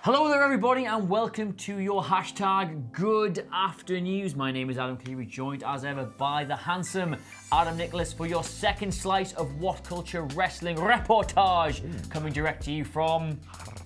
Hello there everybody and welcome to your hashtag Good After News. My name is Adam Cleary, joined as ever by the handsome Adam Nicholas for your second slice of WhatCulture Wrestling reportage. Coming direct to you from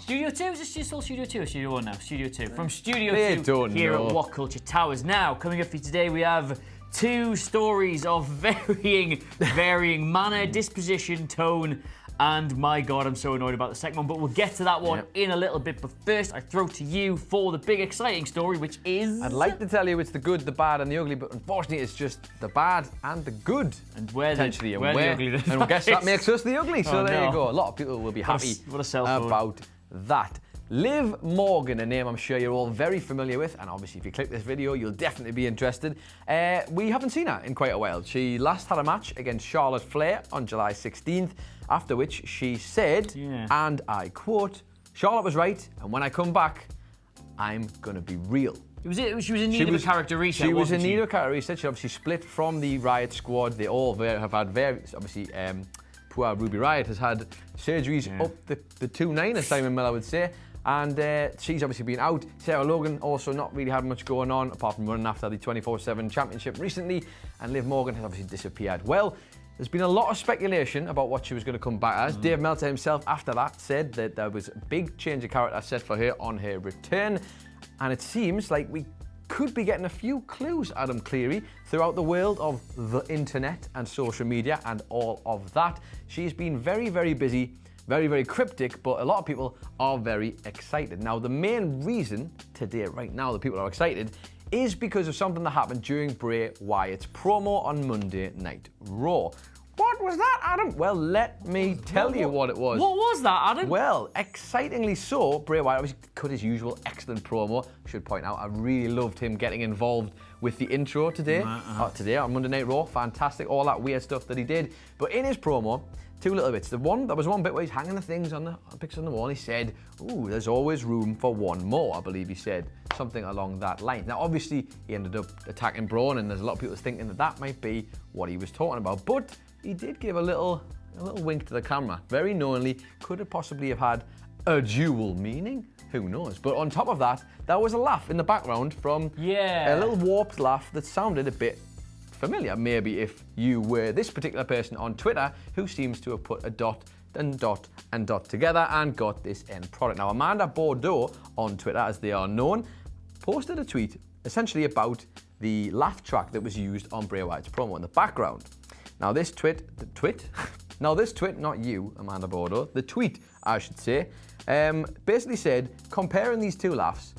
Studio 2, is this still Studio 2 or Studio 1 now? Studio 2. From Studio 2 here at WhatCulture Towers. Now, coming up for you today we have two stories of varying manner, disposition, tone, and my God, I'm so annoyed about the second one, but we'll get to that one in a little bit. But first, I throw to you for the big exciting story, which is... I'd like to tell you it's the good, the bad, and the ugly, but unfortunately it's just the bad and the good. And where potentially, the ugly and I guess that makes us the ugly, so there you go. A lot of people will be happy about that. Liv Morgan, a name I'm sure you're all very familiar with, and obviously if you click this video, you'll definitely be interested. We haven't seen her in quite a while. She last had a match against Charlotte Flair on July 16th, after which she said, and I quote, "Charlotte was right, and when I come back, I'm gonna be real." She was in need of a character reset, She was in need of a character reset. She obviously split from the Riot squad. They all have had various, obviously, poor Ruby Riot has had surgeries up the 2-9, as Simon Miller would say. And she's obviously been out. Sarah Logan also not really had much going on, apart from running after the 24/7 championship recently. And Liv Morgan has obviously disappeared. Well, there's been a lot of speculation about what she was going to come back as. Dave Meltzer himself, after that, said that there was a big change of character set for her on her return. And it seems like we could be getting a few clues, Adam Cleary, throughout the world of the internet and social media and all of that. She's been very, very busy. Very, very cryptic, but a lot of people are very excited. Now, the main reason today, right now, that people are excited is because of something that happened during Bray Wyatt's promo on Monday Night Raw. What was that, Adam? Well, let me tell you what it was. What was that, Adam? Well, excitingly so, Bray Wyatt obviously cut his usual excellent promo. I should point out, I really loved him getting involved with the intro today. Today on Monday Night Raw, fantastic, all that weird stuff that he did. But in his promo, two little bits. There was one bit where he's hanging the things on the pictures on the wall, and he said, "Ooh, there's always room for one more." I believe he said something along that line. Now, obviously, he ended up attacking Braun, and there's a lot of people thinking that that might be what he was talking about. But he did give a little wink to the camera, very knowingly. Could it possibly have had a dual meaning? Who knows? But on top of that, there was a laugh in the background from a little warped laugh that sounded a bit familiar, maybe if you were this particular person on Twitter who seems to have put a dot and dot and dot together and got this end product. Now, Amanda Bordeaux on Twitter, as they are known, posted a tweet essentially about the laugh track that was used on Bray Wyatt's promo in the background. Now, this tweet, not you, Amanda Bordeaux, the tweet, I should say, basically said, comparing these two laughs,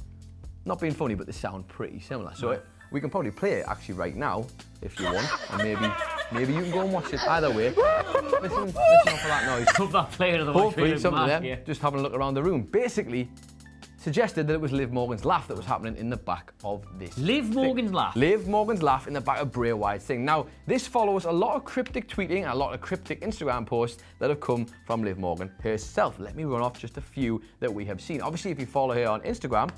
not being funny, but they sound pretty similar. So we can probably play it actually right now, if you want, and maybe you can go and watch it. Either way, listen for that noise. Hope that played the hopefully something there. Just having a look around the room. Basically, suggested that it was Liv Morgan's laugh that was happening in the back of this. Liv Morgan's laugh? Liv Morgan's laugh in the back of Bray Wyatt's thing. Now, this follows a lot of cryptic tweeting and a lot of cryptic Instagram posts that have come from Liv Morgan herself. Let me run off just a few that we have seen. Obviously, if you follow her on Instagram,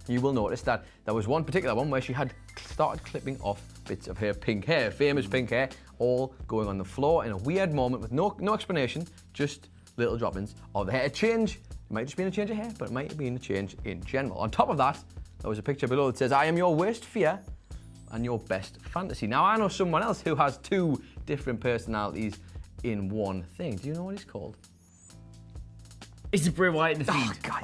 you will notice that there was one particular one where she had started clipping off bits of her pink hair, famous pink hair, all going on the floor in a weird moment with no explanation, just little droppings of the hair. A change, it might just be a change of hair, but it might have been a change in general. On top of that, there was a picture below that says, "I am your worst fear and your best fantasy." Now, I know someone else who has two different personalities in one thing. Do you know what he's called? Is it Bray Wyatt in the feed? God,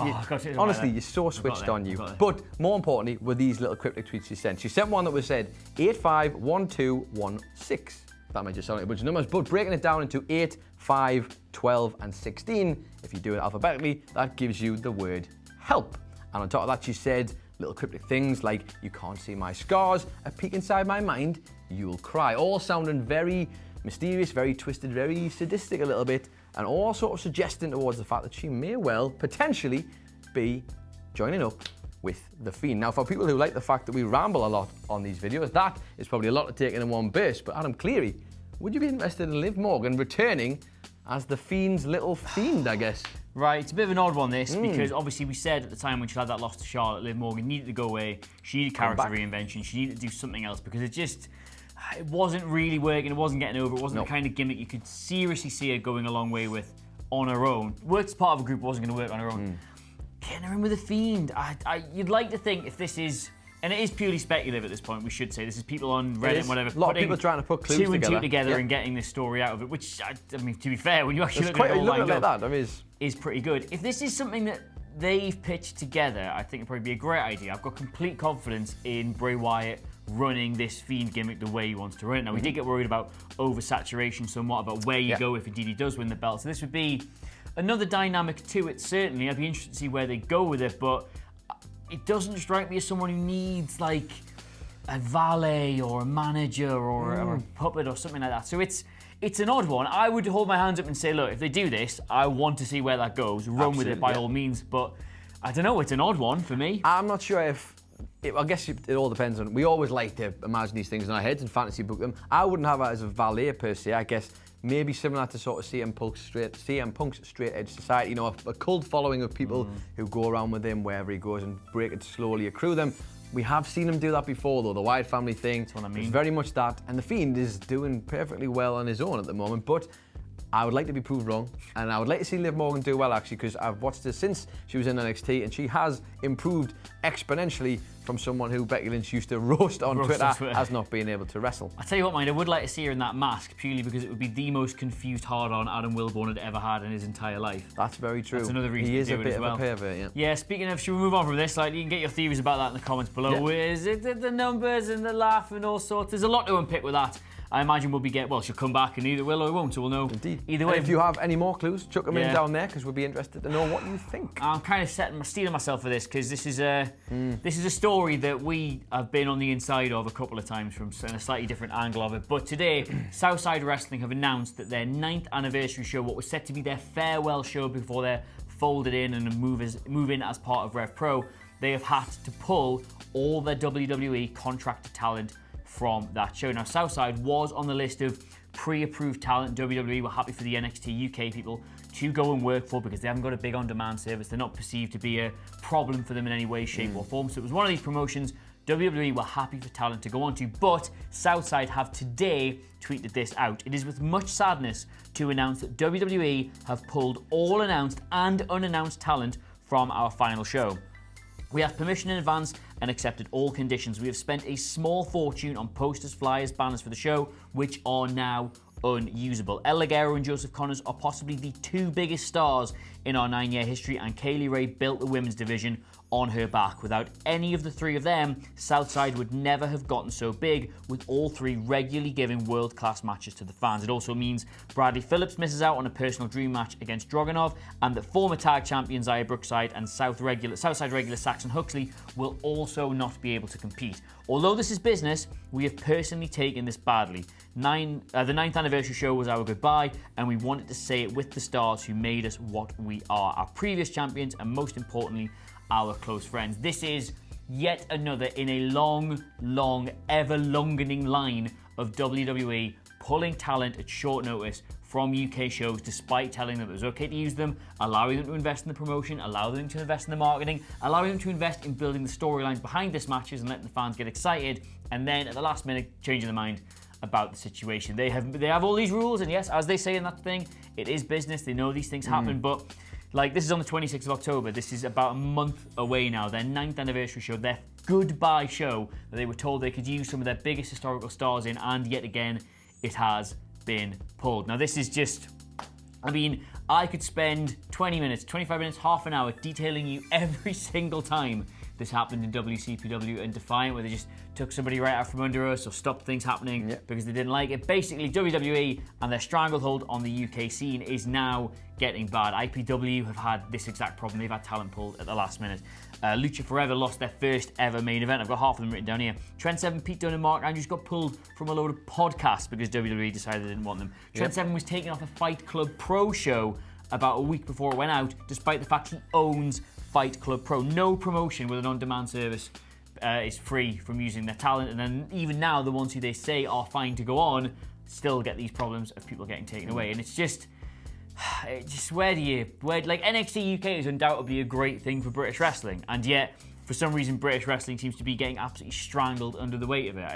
honestly, you're so switched on, you. But more importantly, were these little cryptic tweets she sent. She sent one that was said 851216. That might just sound like a bunch of numbers, but breaking it down into 8, 5, 12, and 16, if you do it alphabetically, that gives you the word help. And on top of that, she said little cryptic things like, "You can't see my scars, a peek inside my mind, you'll cry." All sounding very mysterious, very twisted, very sadistic a little bit, and all sort of suggesting towards the fact that she may well potentially be joining up with The Fiend. Now, for people who like the fact that we ramble a lot on these videos, that is probably a lot to take in one burst. But Adam Cleary, would you be interested in Liv Morgan returning as The Fiend's little fiend, I guess? Right, it's a bit of an odd one, this, because obviously we said at the time when she had that loss to Charlotte, Liv Morgan needed to go away. She needed character reinvention. She needed to do something else because it wasn't really working. It wasn't getting over. It wasn't the kind of gimmick you could seriously see her going a long way with on her own. Worked as part of a group, wasn't going to work on her own. getting her in with a Fiend. You'd like to think if this is, and it is purely speculative at this point, we should say. This is people on Reddit and whatever. A lot of people trying to put clues two and together. two together and getting this story out of it, which, I mean, to be fair, when you actually It's look at it all quite, lined like up, that. I mean, is pretty good. If this is something that they've pitched together, I think it'd probably be a great idea. I've got complete confidence in Bray Wyatt running this Fiend gimmick the way he wants to run it. Now, we did get worried about oversaturation somewhat, about where you go if indeed he does win the belt. So this would be another dynamic to it, certainly. I'd be interested to see where they go with it, but it doesn't strike me as someone who needs, like, a valet or a manager or a puppet or something like that. So it's an odd one. I would hold my hands up and say, look, if they do this, I want to see where that goes. Run with it by all means, but I don't know, it's an odd one for me. I'm not sure if... I guess it all depends on... We always like to imagine these things in our heads and fantasy book them. I wouldn't have it as a valet per se. I guess maybe similar to sort of CM Punk's straight edge society. You know, a cult following of people who go around with him wherever he goes and break it slowly, accrue them. We have seen him do that before, though. The Wyatt family thing. That's what I mean. It's very much that. And The Fiend is doing perfectly well on his own at the moment. But I would like to be proved wrong. And I would like to see Liv Morgan do well, actually, because I've watched her since she was in NXT, and she has improved exponentially from someone who Becky Lynch used to roast on Twitter as not being able to wrestle. I tell you what, mind, I would like to see her in that mask, purely because it would be the most confused hard-on Adam Wilborn had ever had in his entire life. That's very true. That's another reason he is to do a bit it as well. of a pervert, yeah. Yeah, speaking of, should we move on from this? Like, you can get your theories about that in the comments below. Yeah. Is it the numbers and the laugh and all sorts? There's a lot to unpick with that. I imagine well, she'll come back and either will or it won't, so we'll know. Indeed. Either way. And if you have any more clues, chuck them in down there, because we'd be interested to know what you think. I'm kind of stealing myself for this, because this is a story that we have been on the inside of a couple of times from a slightly different angle of it. But today, Southside Wrestling have announced that their 9th anniversary show, what was set to be their farewell show before they're folded in and move in as part of Rev Pro, they have had to pull all their WWE contracted talent from that show. Now, Southside was on the list of pre-approved talent WWE were happy for the NXT UK people to go and work for, because they haven't got a big on-demand service. They're not perceived to be a problem for them in any way, shape or form. So it was one of these promotions WWE were happy for talent to go on to, but Southside have today tweeted this out. It is with much sadness to announce that WWE have pulled all announced and unannounced talent from our final show. We have permission in advance and accepted all conditions. We have spent a small fortune on posters, flyers, banners for the show, which are now unusable. El Ligero and Joseph Connors are possibly the 2 biggest stars in our 9-year history, and Kaylee Ray built the women's division on her back. Without any of the 3 of them, Southside would never have gotten so big, with all 3 regularly giving world-class matches to the fans. It also means Bradley Phillips misses out on a personal dream match against Dragunov, and that former tag champions Zaya Brookside and Southside regular Saxon Huxley will also not be able to compete. Although this is business, we have personally taken this badly. The 9th anniversary show was our goodbye, and we wanted to say it with the stars who made us what we are, our previous champions, and most importantly, our close friends. This is yet another in a long, ever-longening line of WWE pulling talent at short notice from UK shows, despite telling them it was okay to use them, allowing them to invest in the promotion, allowing them to invest in the marketing, allowing them to invest in building the storylines behind this matches and letting the fans get excited, and then at the last minute changing their mind about the situation. They have all these rules, and yes, as they say in that thing, it is business. They know these things happen, but like, this is on the 26th of October. This is about a month away now. Their 9th anniversary show, their goodbye show that they were told they could use some of their biggest historical stars in, and yet again, it has been pulled. Now, this is just, I mean, I could spend 20 minutes, 25 minutes, half an hour detailing you every single time this happened in WCPW and Defiant, where they just took somebody right out from under us or stopped things happening because they didn't like it. Basically, WWE and their stranglehold on the UK scene is now getting bad. IPW have had this exact problem. They've had talent pulled at the last minute. Lucha Forever lost their first ever main event. I've got half of them written down here. Trent Seven, Pete Dunne and Mark Andrews got pulled from a load of podcasts because WWE decided they didn't want them. Trent Seven was taken off a Fight Club Pro show about a week before it went out, despite the fact he owns Fight Club Pro. No promotion with an on-demand service is free from using their talent, and then even now the ones who they say are fine to go on still get these problems of people getting taken away. And it's just where like, NXT UK is undoubtedly a great thing for British wrestling, and yet for some reason British wrestling seems to be getting absolutely strangled under the weight of it.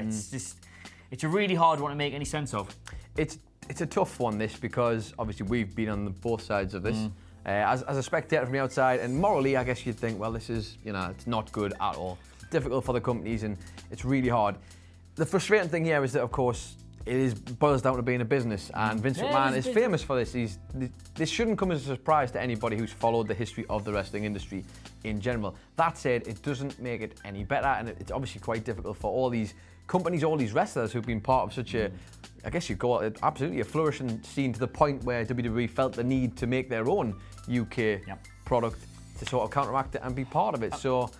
It's a really hard one to make any sense of. It's a tough one, this, because obviously we've been on both sides of this. as a spectator from the outside. And morally, I guess you'd think, well, this is, it's not good at all. It's difficult for the companies, and it's really hard. The frustrating thing here is that, of course, boils down to being a business, and Vince McMahon is famous for this. This shouldn't come as a surprise to anybody who's followed the history of the wrestling industry in general. That said, it doesn't make it any better, and it's obviously quite difficult for all these companies, all these wrestlers who've been part of such a, I guess you'd call it absolutely a flourishing scene, to the point where WWE felt the need to make their own UK product to sort of counteract it and be part of it. So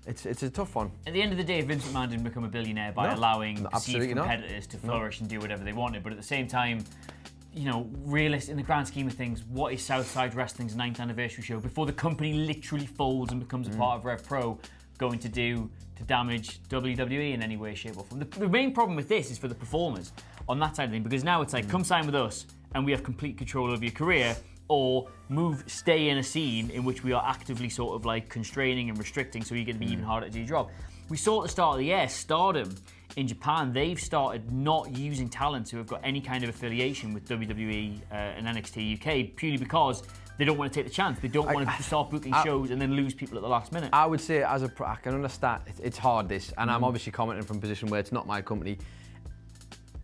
it's a tough one. At the end of the day, Vince McMahon didn't become a billionaire by allowing perceived competitors to flourish and do whatever they wanted. But at the same time, realist in the grand scheme of things, what is Southside Wrestling's 9th anniversary show, before the company literally folds and becomes a part of Rev Pro, going to do to damage WWE in any way, shape or form? The main problem with this is for the performers on that side of things, because now it's like, come sign with us and we have complete control over your career, or stay in a scene in which we are actively sort of like constraining and restricting, so you're going to be even harder to do your job. We saw at the start of the year, Stardom in Japan, they've started not using talents who have got any kind of affiliation with WWE and NXT UK, purely because they don't want to take the chance. They don't want to start booking shows and then lose people at the last minute. I would say, I can understand, it's hard this, and I'm obviously commenting from a position where it's not my company.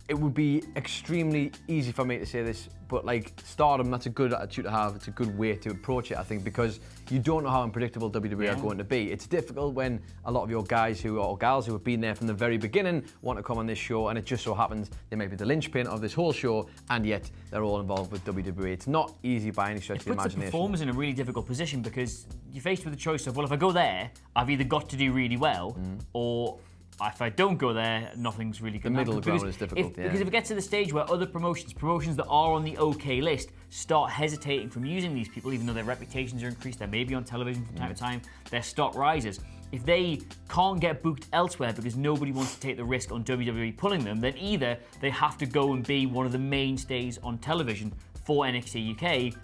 It would be extremely easy for me to say this, but like Stardom, that's a good attitude to have. It's a good way to approach it, I think, because you don't know how unpredictable WWE are going to be. It's difficult when a lot of your guys or gals who have been there from the very beginning want to come on this show, and it just so happens they may be the linchpin of this whole show, and yet they're all involved with WWE. It's not easy by any stretch of the imagination. It puts the performers in a really difficult position, because you're faced with the choice of, well, if I go there, I've either got to do really well, or if I don't go there, nothing's really good. The middle ground is difficult, Because if it gets to the stage where other promotions that are on the OK list start hesitating from using these people, even though their reputations are increased, they're maybe on television from time to time, their stock rises. If they can't get booked elsewhere because nobody wants to take the risk on WWE pulling them, then either they have to go and be one of the mainstays on television for NXT UK,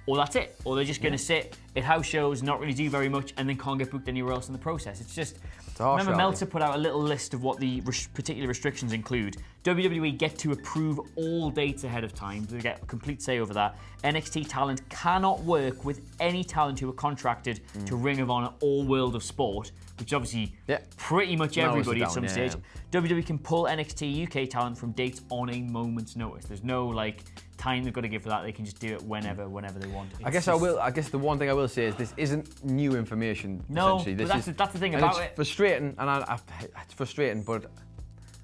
or that's it. Or they're just going to sit at house shows, not really do very much, and then can't get booked anywhere else in the process. It's just... Remember, Meltzer put out a little list of what the particular restrictions include. WWE get to approve all dates ahead of time. They get complete say over that. NXT talent cannot work with any talent who are contracted to Ring of Honor or World of Sport, which obviously pretty much everybody at some stage. WWE can pull NXT UK talent from dates on a moment's notice. There's no time they've got to give for that. They can just do it whenever they want. I guess the one thing I will say is this isn't new information. No, essentially. But that's the thing about it. It's frustrating, and it's frustrating, but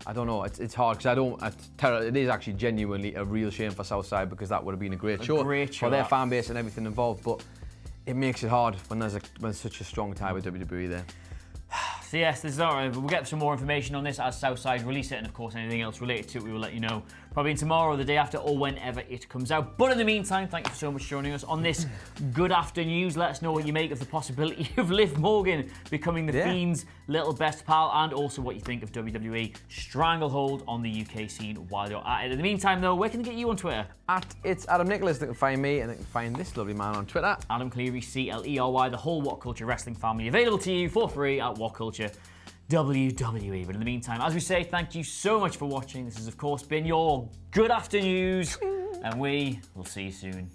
I don't know. It's hard because it is actually genuinely a real shame for Southside, because that would have been a great show for their fan base and everything involved. But it makes it hard when there's such a strong tie with WWE there. So yes, this is all right. We'll get some more information on this as Southside release it, and of course anything else related to it we will let you know probably tomorrow or the day after, or whenever it comes out. But in the meantime, thank you so much for joining us on this Good After News. Let us know what you make of the possibility of Liv Morgan becoming the Fiend's little best pal, and also what you think of WWE stranglehold on the UK scene while you're at it. In the meantime though, where can they get you on Twitter? It's Adam Nicholas. They can find me, and they can find this lovely man on Twitter. Adam Cleary, CLERY, the whole WhatCulture wrestling family, available to you for free at WhatCulture WWE. But in the meantime, as we say, thank you so much for watching. This has of course been your Good After News, and we will see you soon.